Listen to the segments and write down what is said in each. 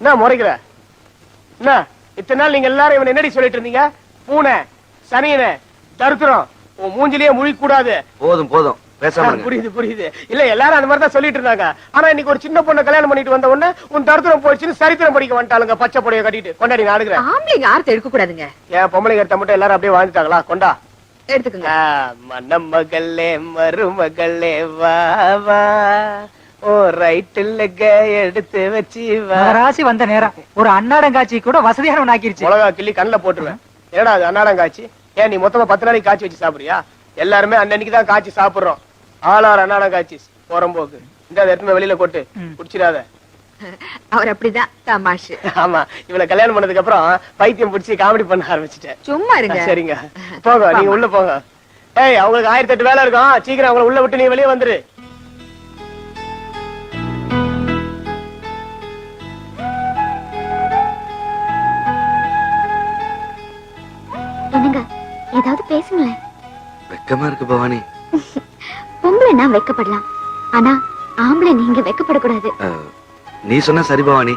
என்ன முறைக்கிற? என்ன இத்தனை நாள் நீங்க எல்லாரும் இவன் என்னடி சொல்லிட்டு இருந்தீங்க? பூனை, சனியன, தருத்திரம், உன் மூஞ்சிலேயே முழிக்க கூடாது. போதும் போதும் பேசாம. புரியுது புரியுது. இல்ல எல்லாரும் அந்த மாதிரி தான் சொல்லிட்டு இருந்தாங்க. ஆனா இன்னைக்கு ஒரு சின்ன பொண்ணை கல்யாணம் பண்ணிட்டு வந்த உடனே உன் தருத்திரம் போயிடுச்சுன்னு சரித்திரம் படிக்க வந்துட்டாளுங்க. பச்சை புடைய கட்டிட்டு கொண்டாடி நான் எடுக்கிறேன். ஆம்பளைங்க யார்த்த எடுக்க கூடாதுங்க. ஏன் பொம்பளைங்க எடுத்த மட்டும் எல்லாரும் அப்படியே வாழ்ந்துட்டாங்களா? கொண்டா எடுத்துக்கங்க. மணமகளே மருமகளே வா வா, ஓ ரைட்டில் எடுத்து வச்சு ராசி வந்த நேரம் ஒரு அன்னாடங்காட்சி கூட வசதியான ஆக்கிருச்சு. மிளகா கிள்ளி கண்ணுல போட்டுருவேன். என்னடா அது அன்னாடங்காட்சி? ஏன் நீ மொத்தமா 10 நாளைக்கு காய்ச்சி வச்சு சாப்பிடுறியா? எல்லாருமே அன்னைக்கு தான் காய்ச்சி சாப்பிடுறோம். ஆளாறு அன்னாடங்காட்சி போறம்போக்கு. இந்த இடத்துல வெளியில கொட்டு குடிச்சிடாத. அவர் அப்படிதான் தமாஷு. ஆமா, இவளை கல்யாணம் பண்ணதுக்கு அப்புறம் பைத்தியம் பிடிச்சி காமெடி பண்ண ஆரம்பிச்சுட்டேன். சும்மா இருங்க. சரிங்க போங்க, நீங்க உள்ள போங்க. ஏய் அவங்களுக்கு 1008 வேலை இருக்கும். சீக்கிரம் அவங்களை உள்ள விட்டு நீ வெளியே வந்துரு. என்னங்க ஏதாவது பேசுங்களேன். வெக்கமா இருக்கு பவானி. பொம்பளை நான் வெக்கப்படலாம், ஆனா ஆம்பளை நீங்க வெக்கப்படக்கூடாது. நீ சொன்ன சரி பவானி.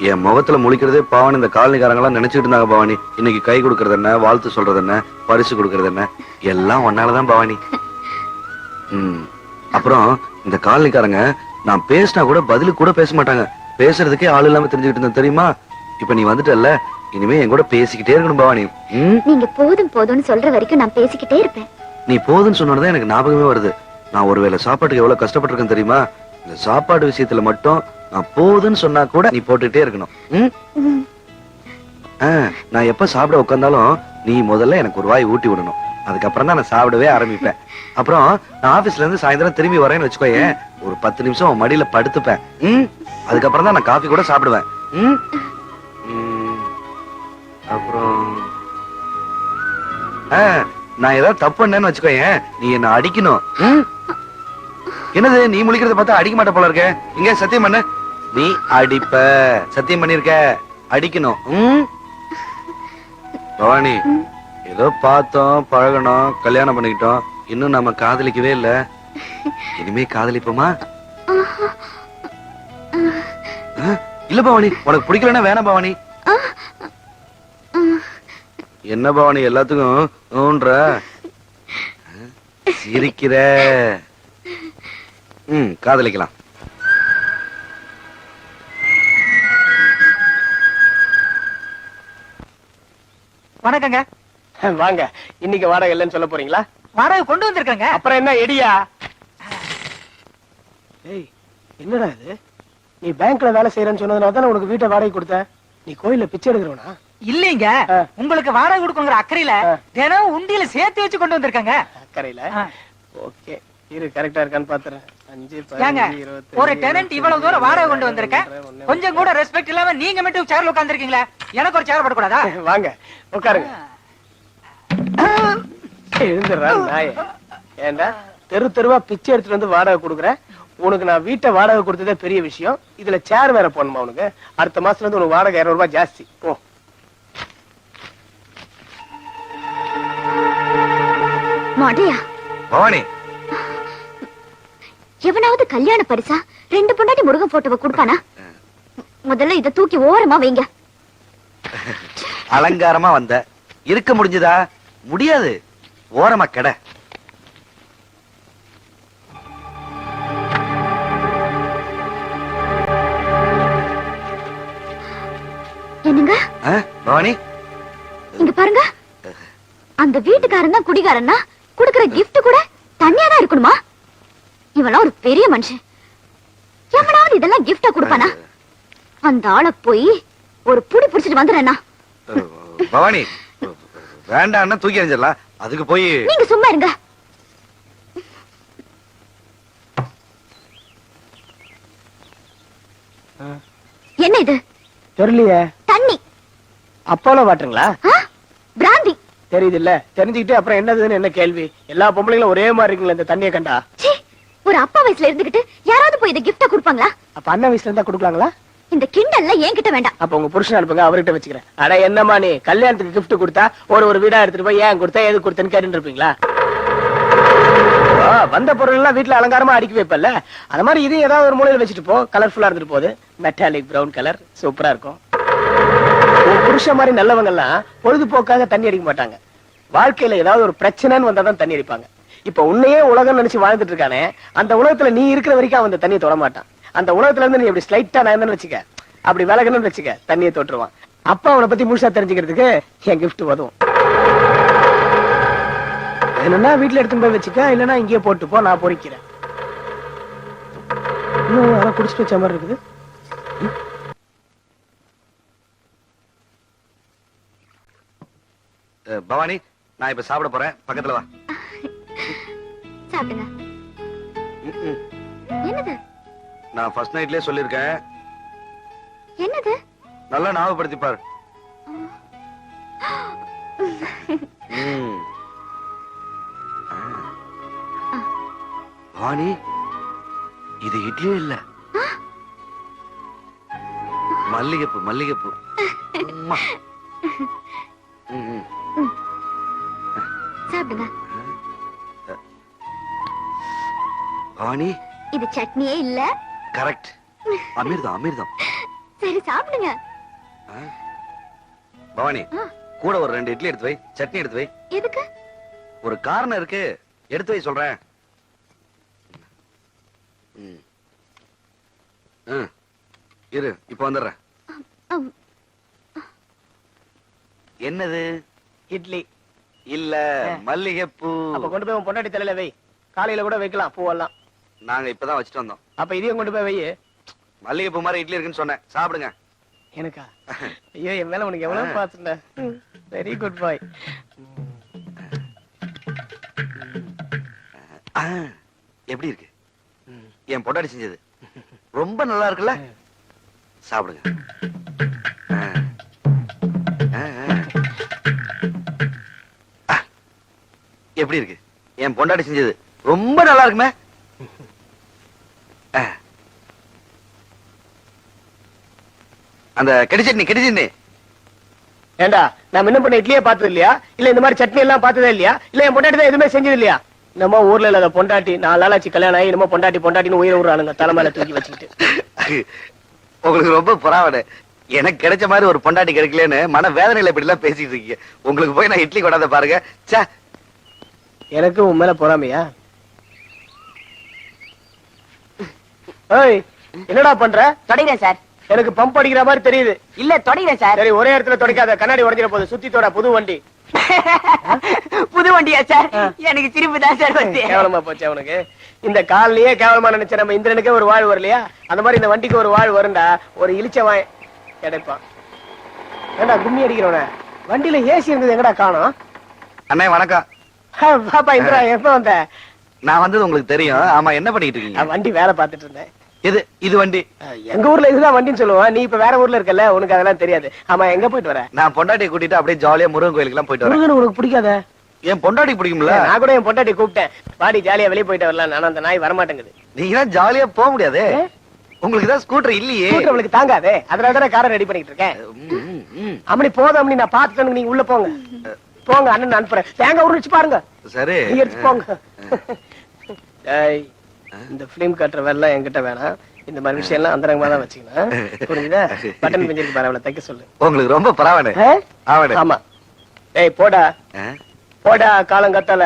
என் முகத்துல முழிக்கிறதே பாவன் இந்த காலனிக்காரங்க எல்லாம் நினைச்சிட்டு இருந்தாங்க பவானி. இன்னைக்கு கை கொடுக்கறது என்ன, வாழ்த்து சொல்றது என்ன, பரிசு கொடுக்கறது என்ன, எல்லாம் ஒன்னாலதான் பவானி. அப்புறம் இந்த காலனிக்காரங்க நான் பேசினா கூட பதிலுக்கு கூட பேச மாட்டாங்க. பேசுறதுக்கே ஆள் இல்லாம தெரிஞ்சுக்கிட்டு இருந்தேன் தெரியுமா? இப்ப நீ வந்துட்டல்ல, இனிமே என் கூட பேசிக்கிட்டே இருக்கணும் பவானி. நீங்க போதும் போதும்னு சொல்ற வரைக்கும் நான் பேசிக்கிட்டே இருப்பேன். நீ போதுன்னு சொன்னதான் எனக்கு ஞாபகமே வருது. நான் ஒருவேளை சாப்பாட்டுக்கு எவ்வளவு கஷ்டப்பட்டிருக்கேன் தெரியுமா? இந்த சாப்பாடு விஷயத்துல மட்டும் நான் போதுன்னு சொன்னா கூட நீ போட்டுக்கிட்டே இருக்கணும். நான் எப்ப சாப்பிட உட்கார்ந்தாலும் நீ முதல்ல எனக்கு ஒரு வாய் ஊட்டி விடணும். அதுக்கப்புறம் தான் நான் சாப்பிடவே ஆரம்பிப்பேன். அப்புறம் நான் ஆபீஸ்ல இருந்து சாயந்தரம் திரும்பி வரேன்னு வச்சுக்கோயேன், ஒரு 10 நிமிஷம் உன் மடியில படுத்துப்பேன். அதுக்கப்புறம் தான் நான் காஃபி கூட சாப்பிடுவேன். அப்புறம் நான் ஏதாவது தப்பு பண்ணேன்னு வச்சுக்கோயேன், நீ என்ன அடிக்கணும். என்னது நீ முழிக்கிறத பார்த்தா அடிக்க மாட்ட போல இருக்க? இங்க சத்தியம் பண்ண. நீ அடிப்ப, சத்தியம் பண்ணிருக்க, அடிக்கணும். பவானி, ஏதோ பார்த்தோம், பழகணும், கல்யாணம் பண்ணிக்கிட்டோம், இன்னும் நம்ம காதலிக்கவே இல்ல. இனிமே காதலிப்போமா? இல்ல பவானி, உனக்கு பிடிக்கலன்னா வேணாம் பவானி. என்ன பவானி எல்லாத்துக்கும் சிரிக்கிற? காதலிக்கலாம். வணக்கங்க. வாங்க. இன்னைக்கு வாடகை இல்லைன்னு சொல்ல போறீங்களா? வாடகை கொண்டு வந்திருக்காங்க. அப்புறம் என்ன எடியா? ஏய் என்னடா இது? நீ பேங்க்ல வேலை செய்யறேன்னு சொன்னதுனால தான் உனக்கு வீட்டை வாடகை கொடுத்தேன். நீ கோயில்ல பிச்சை எடுக்கிறவனா? இல்லைங்க, உங்களுக்கு வாடகை கொடுக்குங்கிற அக்கறையில தினம் உண்டியில சேர்த்து வச்சு கொண்டு வந்திருக்காங்க. அக்கறையில? ஓகே, இரு கரெக்டா இருக்கான்னு பாத்துறேன். 5 ஏங்க, ஒரு டெனன்ட் இவ்வளவு தூரம் வாடகை கொண்டு வந்திருக்கேன், கொஞ்சம் கூட ரெஸ்பெக்ட் இல்லாம நீங்க மட்டும் சேர்ல உட்கார்ந்திருக்கீங்களே, எனக்கு ஒரு சேர் போடக்கூடாதா? வாங்க உட்காருங்க. எழுந்துடுறா நாயே. ஏண்டா தெரு தெருவா பிச்சை எடுத்துட்டு வந்து வாடகை கொடுக்குறேன். உனக்கு நான் வீட்டை வாடகை கொடுத்ததே பெரிய விஷயம், இதுல சேர் வேற போடணுமா உனக்கு? அடுத்த மாசத்துல இருந்து உனக்கு வாடகை 200 ரூபாய் ஜாஸ்தி. போ. மாடையா பவானி, எவனாவது கல்யாண பரிசா 2 பொண்டாட்டி முருகன் போட்டோவை கொடுப்பானா? முதல்ல இத தூக்கி ஓரமா வைங்க. அலங்காரமா வந்த இருக்க முடிஞ்சதா? முடியாது, ஓரமா கெட. என்னங்க பவானி, இங்க பாருங்க, அந்த வீட்டுக்காரன் தான் குடிகாரன்னா குடுக்கிற கிஃப்ட் கூட தனியா தான் இருக்கணுமா? இவெல்லாம் ஒரு பெரிய மனுஷன், எவனாவது இதெல்லாம் கிஃப்டா கொடுப்பானா? அந்த ஆளை போய் ஒரு புடி பிடிச்சிட்டு வந்துடுறேன்னா. பவானி வேண்டாம்னா தூக்கி எறிஞ்சிடலாம், அதுக்கு போய் நீங்க சும்மா இருங்க. என்ன இது? தெரியலையே. தண்ணி. அப்போலோ வாட்டருங்களா? பிராந்தி. தெரியுது இல்ல, தெரிஞ்சுக்கிட்டு அப்புறம் என்னதுன்னு என்ன கேள்வி? எல்லா பொம்பளைங்களும் ஒரே மாதிரி இருக்குங்களா இந்த தண்ணியை கண்டா? ஒரு அப்பா வயசுல இருந்துகிட்டு யாராவது போய் இதை கிஃப்டா கொடுப்பாங்களா? அப்ப அண்ணன் வயசுல இருந்தா கொடுக்கலாங்களா? இந்த கிண்டல்ல என்கிட்ட வேண்டாம். அப்ப உங்க புருஷன் அனுப்புங்க, அவர்கிட்ட வச்சுக்கிறேன். அட என்னமா நீ கல்யாணத்துக்கு கிஃப்ட் கொடுத்தா ஒரு வீடா எடுத்துட்டு போய் ஏன் கொடுத்தா எது கொடுத்தேன்னு கேட்டு இருப்பீங்களா? வந்த பொருள் எல்லாம் வீட்டுல அலங்காரமா அடுக்கி வைப்பல்ல, அந்த மாதிரி இது ஏதாவது ஒரு மூலையில வச்சுட்டு போ. கலர்ஃபுல்லா இருந்துட்டு போகுது. மெட்டாலிக் பிரவுன் கலர் சூப்பரா இருக்கும். உன் புருஷன் மாதிரி நல்லவங்க எல்லாம் பொழுதுபோக்காக தண்ணி அடிக்க மாட்டாங்க. வாழ்க்கையில ஏதாவது ஒரு பிரச்சனைன்னு வந்தாதான் தண்ணி அடிப்பாங்க. இப்ப உன்னையே உலகம் நினைச்சு வாழ்ந்துட்டு இருக்கானே, அந்த உலகத்துல நீ இருக்கிற வரைக்கும் அவன் அந்த தண்ணியை தொட மாட்டான். அந்த உலகத்துல இருந்து நீ இப்படி ஸ்லைட்டா நான் வச்சுக்க, அப்படி விலகணும்னு வச்சுக்க, தண்ணியை தொட்டுருவான். அப்ப அவனை பத்தி முழுசா தெரிஞ்சுக்கிறதுக்கு என் கிஃப்ட் உதவும். என்னன்னா வீட்டுல எடுத்துன்னு போய் வச்சுக்க, இல்லன்னா இங்கேயே போட்டு போ, நான் பொறிக்கிறேன். இன்னும் யாரோ குடிச்சிட்டு வச்ச மாதிரி இருக்குது. பவானி, நான் இப்ப சாப்பிட போறேன், பக்கத்துல வா. சாப்பிடுங்க. என்னது? நான் ஃபர்ஸ்ட் நைட்லயே சொல்லிருக்கேன். என்னது? நல்லா ஞாபகப்படுத்தி பாரு. பவானி, இது இட்லியே இல்ல, மல்லிகைப்பூ. மல்லிகைப்பூ. உம்மா. சாப்பிடுங்க. பவானி, இது சட்னியே இல்ல. கரெக்ட். அமிர்தம், அமிர்தம். சரி சாப்பிடுங்க. பவானி, கூட ஒரு 2 இட்லி எடுத்து வை, சட்னி எடுத்து வை. எதுக்கு? ஒரு காரணம் இருக்கு, எடுத்து வை சொல்றேன். இரு, இப்ப வந்துடுறேன். என்னது? இட்லி இல்ல, மல்லிகைப்பூ. அப்ப கொண்டு போய் உன் பொண்டாட்டி தலையில வை. காலையில கூட வைக்கலாம் பூவெல்லாம். நாங்க இப்பதான் வச்சுட்டு வந்தோம். அப்ப இதையும் கொண்டு போய் வை. மல்லிகைப்பூ மாதிரி இட்லி இருக்குன்னு சொன்னேன், சாப்பிடுங்க. எனக்கா? ஐயோ, என் மேல உனக்கு எவ்வளவு பாத்துட்ட. வெரி குட் பாய். எப்படி இருக்கு? என் பொண்டாட்டி செஞ்சது ரொம்ப நல்லா இருக்குல்ல? சாப்பிடுங்க. எப்படி இருக்கு? என் பொண்டாட்டி செஞ்சது ரொம்ப நல்லா இருக்குமே. அந்த கெடி சட்னி. ஏண்டா, நான் முன்ன பண்ண இட்லியே பார்த்தது இல்லையா? இல்ல இந்த மாதிரி சட்னி எல்லாம் பார்த்ததே இல்லையா? இல்ல என் பொண்டாட்டி தான் எதுவுமே செஞ்சது இல்லையா? நம்ம ஊர்ல இல்லாத பொண்டாட்டி 4 நாளாச்சு கல்யாணம் ஆகி நம்ம பொண்டாட்டின்னு உயிரை விடுறானுங்க தலைமையில தூக்கி வச்சுக்கிட்டு. உங்களுக்கு ரொம்ப புறாவனே. எனக்கு கிடைச்ச மாதிரி ஒரு பொண்டாட்டி கிடைக்கலன்னு மன வேதனையில இப்படி எல்லாம் பேசிட்டு இருக்கீங்க. உங்களுக்கு போய் நான் இட்லி கொண்டாந்து பாருங்க. எனக்கு உன் மேல பொறாமையா? ஏய், என்னடா பண்ற? தொடங்கிறேன் சார். எனக்கு பம்ப் அடிக்கிற மாதிரி தெரியுது. இல்ல தொடங்கிறேன் சார். சரி, ஒரே இடத்துல தொடக்காத, கண்ணாடி உடைஞ்சிட போகுது. சுத்தி தோட, புது வண்டி. புது வண்டியா சார்? எனக்கு சிரிப்பு தான் சார் வந்து. கேவலமா போச்சு அவனுக்கு. இந்த காலையே கேவலமா நினைச்ச நம்ம இந்திரனுக்கே ஒரு வாழ் வரலையா? அந்த மாதிரி இந்த வண்டிக்கு ஒரு வாழ் வருண்டா. ஒரு இழிச்சவாய் கிடைப்பான். ஏண்டா கும்மி அடிக்கிறவன? வண்டியில ஏசி இருந்தது எங்கடா காணோம்? அண்ணே வணக்கம். பாப்பா இந்திரா, எப்ப வந்த? நான் வந்தது உங்களுக்கு தெரியும். ஆமா, என்ன பண்ணிட்டு இருக்கீங்க? வண்டி வேலை பார்த்துட்டு இருந்தேன். இது வண்டி. எங்க ஊர்ல இதுதான் வண்டின்னு சொல்லுவான். நீ இப்ப வேற ஊர்ல இருக்கல, உனக்கு அதெல்லாம் தெரியாது. ஆமா, எங்க போயிட்டு வர? நான் பொண்டாட்டியை கூட்டிட்டு அப்படியே ஜாலியா முருகன் கோயிலுக்கு எல்லாம் போயிட்டு வரேன். முருகன் உனக்கு பிடிக்காத? என் பொண்டாட்டி பிடிக்கும்ல? நான் கூட என் பொண்டாட்டி கூப்பிட்டேன், வாடி ஜாலியா வெளியே போயிட்டு வரலாம். நான் அந்த நாய் வரமாட்டேங்குது. நீங்க தான் ஜாலியா போக முடியாது, உங்களுக்கு தான் ஸ்கூட்டர் இல்லையே. அவளுக்கு தாங்காதே, அதனால தானே காரை ரெடி பண்ணிட்டு இருக்கேன். அம்மனி போதும், அம்மனி நான் பாத்துட்டேன். நீங்க உள்ள போங்க போங்க, அண்ணன் அனுப்புறேன். தேங்காய் உரிச்சு பாருங்க. சரி, எடுத்து போங்க. இந்த பிலிம் கட்டுற வேலை என்கிட்ட வேணாம். இந்த மாதிரி விஷயம் எல்லாம் அந்தரங்கமா தான் வச்சுக்கணும், புரிஞ்சுதா? பட்டன் பிஞ்சிருக்கு பாரு, அவளை தைக்க சொல்லு. உங்களுக்கு ரொம்ப பரவாயில்ல. ஆமா. ஏய் போடா போடா, காலங்கத்தால.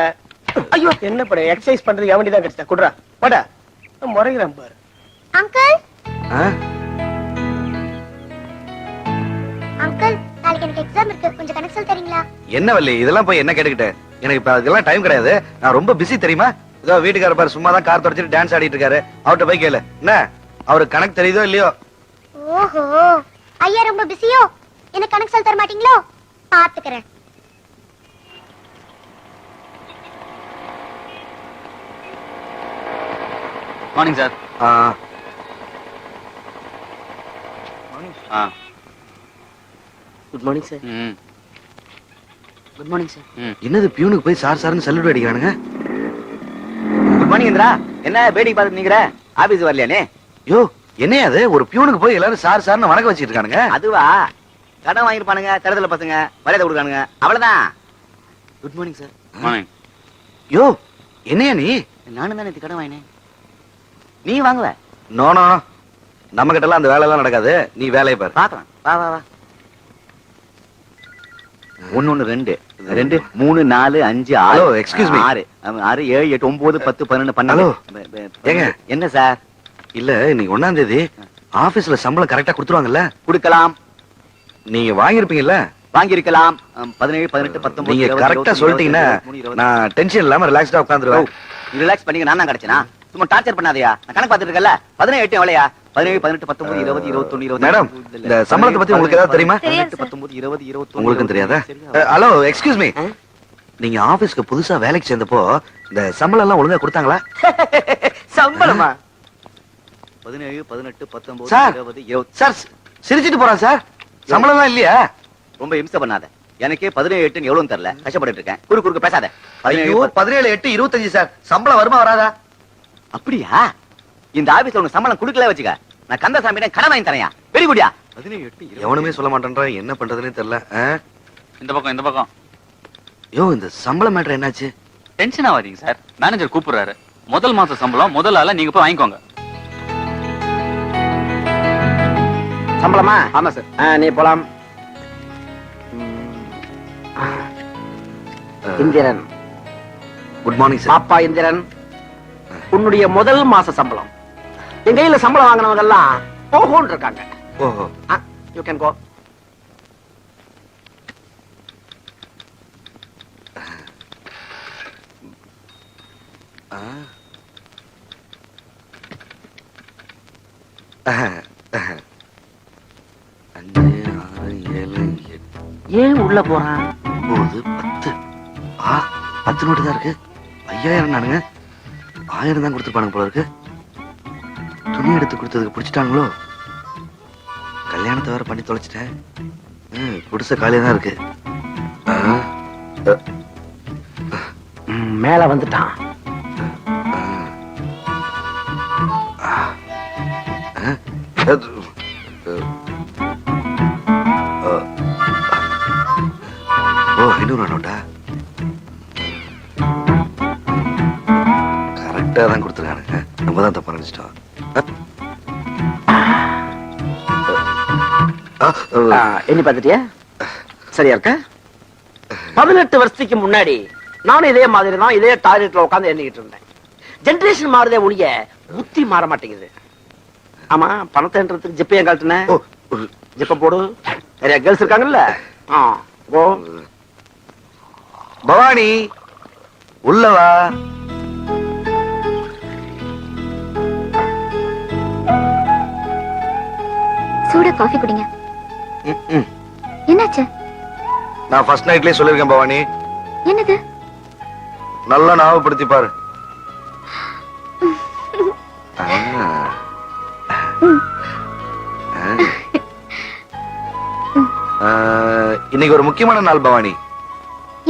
ஐயோ, என்ன பண்ண? எக்ஸசைஸ் பண்றது எவண்டி தான் கிடைச்சா? குடுறா போடா. முறைகிறேன் பாரு. அங்கிள் அங்கிள், நாளைக்கு எனக்கு எக்ஸாம் இருக்கு, கொஞ்சம் கணக்கு சொல்ல தரீங்களா? என்ன வள்ளி, இதெல்லாம் போய் என்ன கேட்டுக்கிட்டேன்? எனக்கு இப்ப அதெல்லாம் டைம் கிடையாது, நான் ரொம்ப பிஸி தெரியுமா? இதோ வீட்டுக்கார பாரு சும்மா தான் கார் தொடச்சிட்டு டான்ஸ் ஆடிட்டு இருக்காரு. அவர்கிட்ட போய் கேளு. என்ன அவருக்கு கணக்கு தெரியுதோ இல்லையோ? ஓஹோ, ஐயா ரொம்ப பிஸியோ? எனக்கு கணக்கு சொல்ல தர மாட்டீங்களோ? பாத்துக்கிறேன். Morning sir. Good morning sir. Good morning sir. என்னது பியூனுக்கு போய் சார் சார்னு சல்யூட் அடிக்கிறானுங்க? Good morning Indira. என்ன வேடிக்கை பார்த்துட்டு நீங்கிற? ஆபீஸ் வரலையானே? யோ, என்னையா அது? ஒரு பியூனுக்கு போய் எல்லாரும் சார் சார்னு வணக்கம் வச்சிட்டு இருக்கானுங்க. அதுவா, கடன் வாங்கிருப்பானுங்க, தரத்துல பசங்க மரியாதை கொடுக்கானுங்க, அவ்வளவுதான். Good morning sir. மார்னிங். யோ, என்னையா நீ நானும் தானே கடன் வாங்கினேன். நீ வாங்குவ? No no no. நம்ம கிட்ட எல்லாம் அந்த வேலை எல்லாம் நடக்காது. நீ வேலையை பாரு. பாக்கலாம். வா வா வா. 1 1 2 2 3 4 5 6. Hello, excuse me. 6 6 7 8 9 10 11 Hello. 12. ஏங்க? என்ன சார்? இல்ல நீங்க 1ஆம் தேதி ஆபீஸ்ல சம்பளம் கரெக்டா கொடுத்துருவாங்கல்ல? கொடுக்கலாம். நீங்க வாங்கிருப்பீங்கல்ல? வாங்கி இருக்கலாம். 17 18 19 நீங்க 20, கரெக்டா 21, சொல்லிட்டீங்கன்னா 23, 20. நான் டென்ஷன் இல்லாம ரிலாக்ஸ்டா உட்கார்ந்துருவேன். ரிலாக்ஸ் பண்ணிக்க. நான் தான் கிடைச்சனா? சும்மா டார்ச்சர் பண்ணாதயா. நான் கணக்கு பார்த்துட்டு இருக்கல. 17 8 எவ்வளவுயா? 17 18 19 20 21 20. மேடம், இந்த சம்பளத்தை பத்தி உங்களுக்கு ஏதாவது தெரியுமா? 18 19 20 21. உங்களுக்கும் தெரியாதா? Hello, excuse me. நீங்க ஆபீஸ்க்கு புதுசா வேலைக்கு சேர்ந்தப்போ இந்த சம்பளம் எல்லாம் ஒழுங்கா கொடுத்தாங்களா? சம்பளமா? 17 18 19 சார். 20 20. சார் சிரிச்சிட்டு போறான் சார். சம்பளம் தான் இல்லையா? ரொம்ப இம்சை பண்ணாத. எனக்கே 17 8 எவ்வளவுன்னு தெரியல. கஷ்டப்பட்டுட்டு இருக்கேன். குறுக்கு பேசாத. ஐயோ 17 8 25 சார். சம்பளம் வருமா வராதா? அப்படியா? இந்த ஆபீஸ்ல உனக்கு சம்பளம் கொடுக்கல வச்சுக்க. நான் கந்தசாமியிடம் கடன் வாங்கி தரையா. வெரி குடியா? 17 8 எவனுமே சொல்ல மாட்டேன்றான். என்ன பண்றதுன்னே தெரியல. இந்த பக்கம் யோ இந்த சம்பளம் மேட்டர் என்னாச்சு? டென்ஷன் ஆகாதீங்க சார். மேனேஜர் கூப்பிடுறாரு. முதல் மாச சம்பளம் முதல் ஆளா நீங்க போய் வாங்கிக்கோங்க. சம்பளமா? ஆமா சார். நீ போலாம். Indran, good morning sir. பாப்பா இந்திரன், உன்னுடைய முதல் மாச சம்பளம். என் கையில சம்பளம் வாங்கினவங்க எல்லாம் போகோன்னு இருக்காங்க. ஓஹோ. You can go. அஞ்சு 6 7 8 ஏன் உள்ள போறான்? 9 10. 10 நோட்டு தான் இருக்கு. 5000 நானுங்க. 1000 தான் கொடுத்துருப்பானுங்க போல இருக்கு. துணி எடுத்து கொடுத்ததுக்கு பிடிச்சிட்டாங்களோ? கல்யாணத்தை வேற பண்ணி தொலைச்சிட்டேன். குடிசை காலியா தான் இருக்கு. மேல வந்துட்டான். ஓ 500 நோட்டா? கரெக்டா தான் கொடுத்துருக்கானுங்க. நம்ம தான் தப்பா நினைச்சிட்டோம். எண்ணி பார்த்துட்டியா? சரியா இருக்க? 18 வருஷத்துக்கு முன்னாடி நானும் இதே மாதிரி தான் இதே டாய்லெட்ல உட்கார்ந்து எண்ணிக்கிட்டு இருந்தேன். ஜெனரேஷன் மாறுதே ஒழிய புத்தி மாற மாட்டேங்குது. ஆமா, பணத்தை என்றதுக்கு ஜிப்பையும் காட்டுன. ஓ, ஜிப்ப போடு. நிறைய கேர்ள்ஸ் இருக்காங்கல்ல. கோ. பவானி உள்ளவா. சூடா காஃபி குடிங்க. என்னாச்சு? நான் ஃபர்ஸ்ட் நைட்லயே சொல்லிருக்கேன் பவானி. என்னது? நல்லா ஞாபகப்படுத்தி பாரு. இன்னைக்கு ஒரு முக்கியமான நாள் பவானி.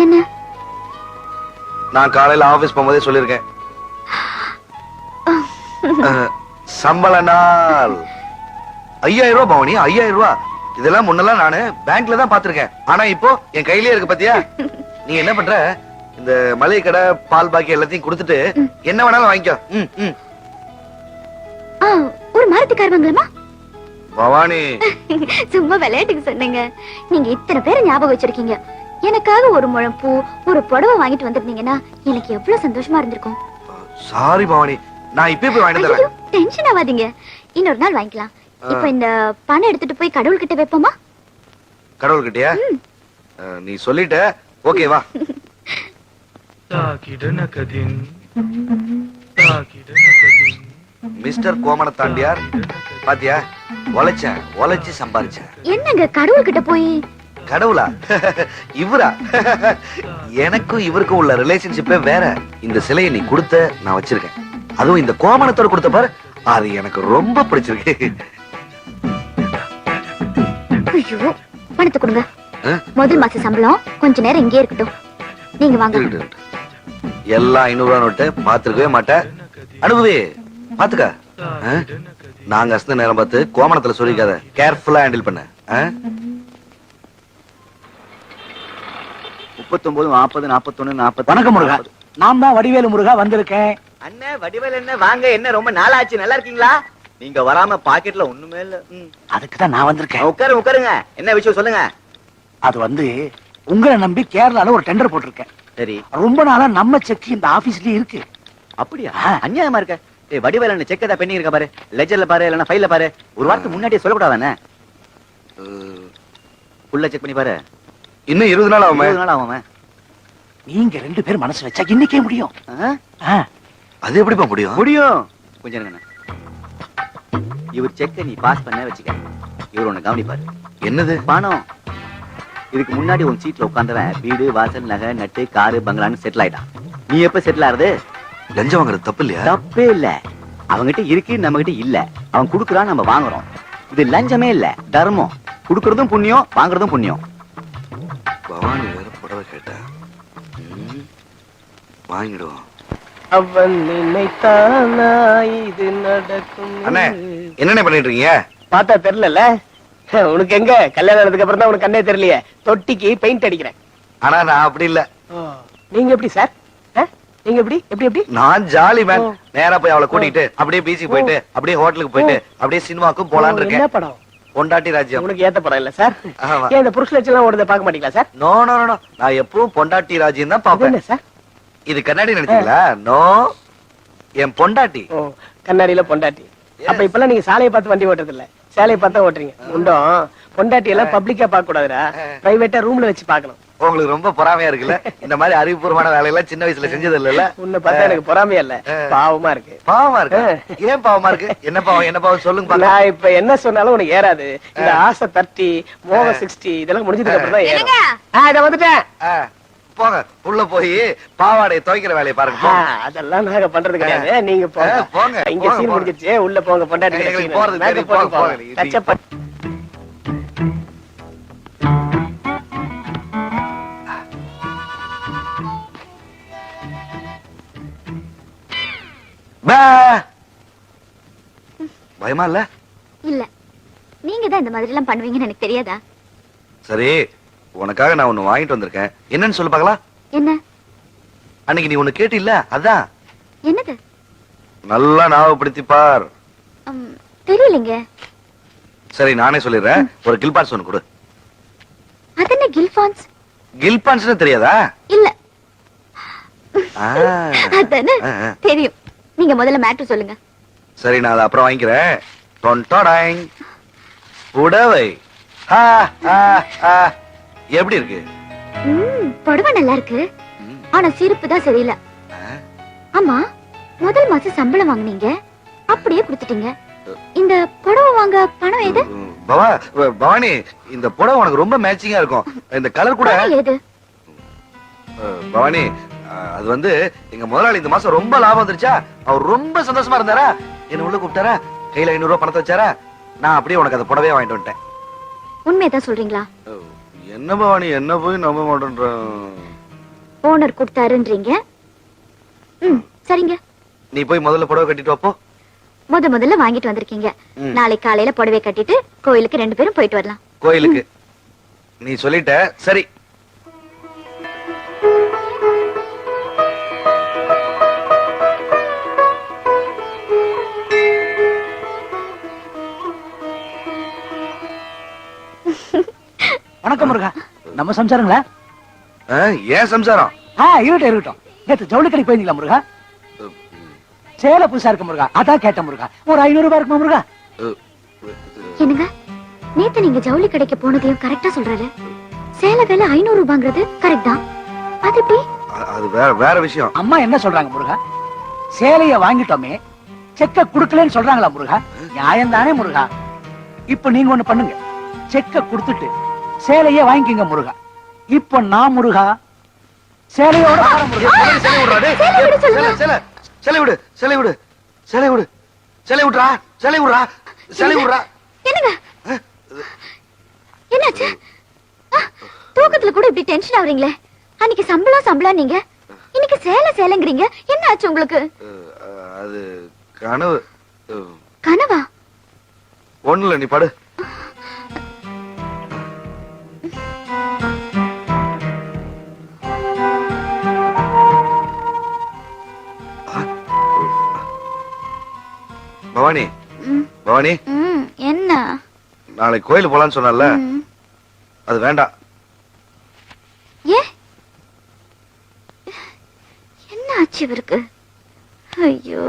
என்ன? நான் காலையில ஆபீஸ் போகும்போதே சொல்லிருக்கேன். சம்பள நாள். 5000 ரூபாய் பவானி. 5000 ரூபாய். இதெல்லாம் முன்னெல்லாம் நானு பேங்க்ல தான் பாத்திருக்கேன். ஆனா இப்போ என் கையிலேயே இருக்கு பாத்தியா? நீ என்ன பண்ற? இந்த மளிகை கடை பால் பாக்கி எல்லாத்தையும் கொடுத்துட்டு என்ன வேணாலும் வாங்கிக்கோ. ஒரு மாருதி கார் வாங்கலாமா? பவானி சும்மா விளையாட்டுக்கு சொன்னீங்க. நீங்க இத்தனை பேரை ஞாபகம் வச்சிருக்கீங்க. எனக்காக ஒரு முழம் பூ, ஒரு புடவை வாங்கிட்டு வந்திருந்தீங்கன்னா எனக்கு எவ்வளவு சந்தோஷமா இருந்திருக்கும். சாரி பவானி, நான் இப்பவே போய் வாங்கிட்டு ஐயோ, தரேன். டென்ஷன் ஆகாதீங்க. இன்னொரு நாள் வாங்கிக்கலாம். இப்ப இந்த பணம் எடுத்துட்டு போய் கடவுள் கிட்ட வைப்போமா? கடவுள் கிட்டயா? நீ சொல்லிட்ட. ஓகே வா. மிஸ்டர் கோமண தாண்டியார் பாத்தியா? உழைச்சு சம்பாதிச்சேன். என்னங்க கடவுள் கிட்ட போய்? கடவுளா? இவரா? எனக்கும் இவருக்கும் உள்ள ரிலேஷன்ஷிப்பே வேற. இந்த சிலையை நீ கொடுத்த நான் வச்சிருக்கேன். அதுவும் இந்த கோமணத்தோட கொடுத்த பாரு, அது எனக்கு ரொம்ப பிடிச்சிருக்கு. ஐயோ, பணத்தை கொடுங்க. முதல் மாச சம்பளம் கொஞ்ச நேரம் இங்கே இருக்கட்டும். நீங்க வாங்க. எல்லாம் 500 ரூபாய் நோட்டு. பாத்துருக்கவே மாட்டேன். அனுபவி பாத்துக்க. நாங்க அசந்த நேரம் பார்த்து கோமணத்துல சொல்லிக்காத. கேர்ஃபுல்லா ஹேண்டில் பண்ண. 39 40 41 40. வணக்கம் முருகா. நான் தான் வடிவேலு முருகா வந்திருக்கேன். அண்ணே வடிவேல் என்ன வாங்க, என்ன ரொம்ப நாளாச்சு, நல்லா இருக்கீங்களா? நீங்க வராம பாக்கெட்ல ஒண்ணுமே இல்ல. அதுக்கு தான் நான் வந்திருக்கேன். உட்காருங்க உட்காருங்க, என்ன விஷயம் சொல்லுங்க. அது வந்து உங்களை நம்பி கேரளால ஒரு டெண்டர் போட்டிருக்கேன். சரி. ரொம்ப நாளா நம்ம செக் இந்த ஆபீஸ்லயே இருக்கு. அப்படியா? அநியாயமா இருக்க. ஏய் வடிவேல் என்ன செக் ஏதா பெண்டிங் இருக்கா பாரு, லெஜர்ல பாரு இல்லனா ஃபைல்ல பாரு. ஒரு வாரத்துக்கு முன்னாடியே சொல்லக்கூடாதானே? ஃபுல்லா செக் பண்ணி பாரு. இன்னும் 20 நாள் ஆகுமே. 20 நாள் ஆகுமே. நீங்க 2 பேரும் மனசு வச்சா இன்னைக்கே முடியும். அது எப்படிப்பா முடியும்? முடியும். கொஞ்சம் இருங்க. இவர் செக்க நீ பாஸ் பண்ண வச்சுக்க. இவர் உன்னை கவனிப்பாரு. என்னது? பணம். இதுக்கு முன்னாடி உன் சீட்ல உட்கார்ந்தவன் வீடு வாசல் நகை நட்டு காரு பங்களான்னு செட்டில் ஆயிட்டான். நீ எப்ப செட்டில் ஆறது? லஞ்சம் வாங்குறது தப்பு இல்லையா? தப்பே இல்ல. அவங்கிட்ட இருக்கு, நம்ம கிட்ட இல்ல. அவன் குடுக்குறான், நம்ம வாங்குறோம். இது லஞ்சமே இல்ல, தர்மம். குடுக்கறதும் புண்ணியம், வாங்குறதும் புண்ணியம். பவானி வேற புடவை கேட்டா. வாங்கிடுவோம். அவன் நினைத்தானா இது நடக்கும். அண்ணே என்னண்ணே பண்ணிட்டு இருக்கீங்க? பார்த்தா தெரியல. உனக்கு எங்க கல்யாணம் ஆனதுக்கு அப்புறம் தான் உனக்கு கண்ணே தெரியலையே. தொட்டிக்கு பெயிண்ட் அடிக்கிறேன். ஆனா நான் அப்படி இல்ல. நீங்க எப்படி சார்? நீங்க எப்படி எப்படி எப்படி? நான் ஜாலி மேன். நேரா போய் அவளை கூட்டிட்டு அப்படியே பீச்சுக்கு போயிட்டு அப்படியே ஹோட்டலுக்கு போயிட்டு அப்படியே சினிமாக்கும் போலான்னு இருக்கேன். என்ன படம்? பொண்டாட்டி ராஜ்யம். உனக்கு ஏத்த படம் இல்ல சார்? ஆமா. ஏன் இந்த புருஷ லட்சணம் ஓடுறத பார்க்க மாட்டீங்களா சார்? நோ நோ நோ, நான் எப்பவும் பொண்டாட்டி ராஜ்யம் தான் அது பாப்பேன். என்ன சார்? இது கண்ணாடி நினைச்சீங்களா? நோ, என் பொண்டாட்டி. ஓ, கண்ணாடியில பொண்டாட்டி. அப்ப இப்பெல்லாம் நீங்க சாலையை பார்த்து வண்டி ஓட்டுறது இல்ல, சேலையை பார்த்தா ஓட்டுறீங்க. உண்டும் பொண்டாட்டி எல்லாம் பப்ளிக்கா பார்க்க கூடாதுடா, பிரைவேட்டா ரூம்ல வச்சு பார்க்கணும். உங்களுக்கு ரொம்ப பொறாமையா இருக்குல்ல? இந்த மாதிரி அறிவுபூர்வமான வேலையெல்லாம் சின்ன வயசுல செஞ்சது இல்ல? உன்னை பார்த்தா எனக்கு பொறாமையா இல்ல, பாவமா இருக்கு. பாவமா இருக்கு? ஏன் பாவமா இருக்கு? என்ன பாவம் என்ன பாவம் சொல்லுங்க பாக்கலாம். நான் இப்ப என்ன சொன்னாலும் உனக்கு ஏறாது. இந்த ஆசை 30 மோக 60 இதெல்லாம் முடிஞ்சதுக்கு அப்புறம் தான் ஏறும். இத வந்துட்டேன். போங்க உள்ள போய் பாவாடைய துவைக்கிற வேலையை பாருங்க. போங்க. அதெல்லாம் நாங்க பண்றது கிடையாது, நீங்க போங்க. போங்க. இங்க சீன் முடிஞ்சிருச்சு, உள்ள போங்க. பொண்டாட்டி எங்களுக்கு போறது தெரியும். போங்க, போங்க. டச்சப் பண்ணு. பே. பயமா இல்ல? இல்ல, நீங்க தான் இந்த மாதிரி எல்லாம் பண்ணுவீங்கன்னு எனக்கு தெரியாதா? சரி, உனக்காக நான் ஒண்ணு வாங்கிட்டு வந்திருக்கேன். என்னன்னு சொல்லு பார்க்கலாம். என்ன? அன்னைக்கு நீ ஒண்ணு கேட்டு இல்ல, அதான். என்னது? நல்லா ஞாபகப்படுத்தி பார். தெரியலங்க. சரி நானே சொல்லிடுறேன். ஒரு கில்பான்ஸ் ஒண்ணு கொடு. அது என்ன கில்பான்ஸ்? கில்பான்ஸ்னு தெரியாதா? இல்ல. ஆ. அதானே தெரியும். நீங்க முதல்ல மேட்டர் சொல்லுங்க. சரி நான் அதை அப்புறம் வாங்கிக்கிறேன். டொன்டோடாங். புடவை. எப்படி இருக்கு? புடவை நல்லா இருக்கு, ஆனா சிரிப்பு தான் சரியில்லை. ஆமா, முதல் மாசம் சம்பளம் வாங்குனீங்க, அப்படியே கொடுத்துட்டீங்க. இந்த புடவை வாங்க பணம் எது? பவானி, இந்த புடவை உனக்கு ரொம்ப மேட்சிங்கா இருக்கும். இந்த கலர் கூட எது? பவானி, அது வந்து எங்க முதலாளி இந்த மாசம் ரொம்ப லாபம் வந்துருச்சா, அவர் ரொம்ப சந்தோஷமா இருந்தாரா, என்ன உள்ள கூப்பிட்டாரா, கையில 500 ரூபாய் பணத்தை வச்சாரா, நான் அப்படியே உனக்கு அந்த புடவையே வாங்கிட்டு வந்துட்டேன். உண்மையதான் சொல்றீங்களா? என்ன பவானி, என்ன போய் நம்ப மாட்டேன்ற. ஓனர் கொடுத்தாருன்றீங்க. சரிங்க, நீ போய் முதல்ல புடவை கட்டிட்டு வாப்போ. முதல்ல வாங்கிட்டு வந்திருக்கீங்க. நாளை காலையில புடவை கட்டிட்டு கோயிலுக்கு 2 பேரும் போயிட்டு வரலாம். கோயிலுக்கு நீ சொல்லிட்ட. சரி, வணக்கம் முருகா. நம்ம சம்சாரங்களா? ஏன் சம்சாரம்? இருக்கட்டும் இருக்கட்டும். நேத்து ஜவுளி கடைக்கு போயிருந்தீங்களா முருகா? சேலை புதுசா இருக்கு முருகா, அதான் கேட்டேன் முருகா. ஒரு 500 ரூபாய் இருக்குமா முருகா? என்னங்க, நேத்து நீங்க ஜவுளி கடைக்கு போனதையும் கரெக்டா சொல்றாரு. சேலை வேலை 500 ரூபாங்கிறது கரெக்ட் தான். அது எப்படி? அது வேற விஷயம். அம்மா என்ன சொல்றாங்க முருகா? சேலைய வாங்கிட்டோமே, செக்க குடுக்கலன்னு சொல்றாங்களா முருகா? நியாயம் தானே முருகா? இப்ப நீங்க ஒண்ணு பண்ணுங்க, செக்க குடுத்துட்டு சேலையே வாங்கிக்கங்க முருகா. இப்ப நான் முருகா சேலையோட என்னாச்சு? தூக்கத்துல கூட இப்படி டென்ஷன் ஆவறீங்களே. அன்னைக்கு சம்பளம் நீங்க, இன்னைக்கு சேலைங்கிறீங்க. என்ன ஆச்சு உங்களுக்கு? அது கனவு. கனவா? ஒண்ணுல, நீ படு. பவானி ம், பவானி ம், என்ன நாளைக்கு கோயில் போலான்னு சொன்னல ம், அது வேண்டாம். ஏ என்ன ஆச்சு இவருக்கு? ஐயோ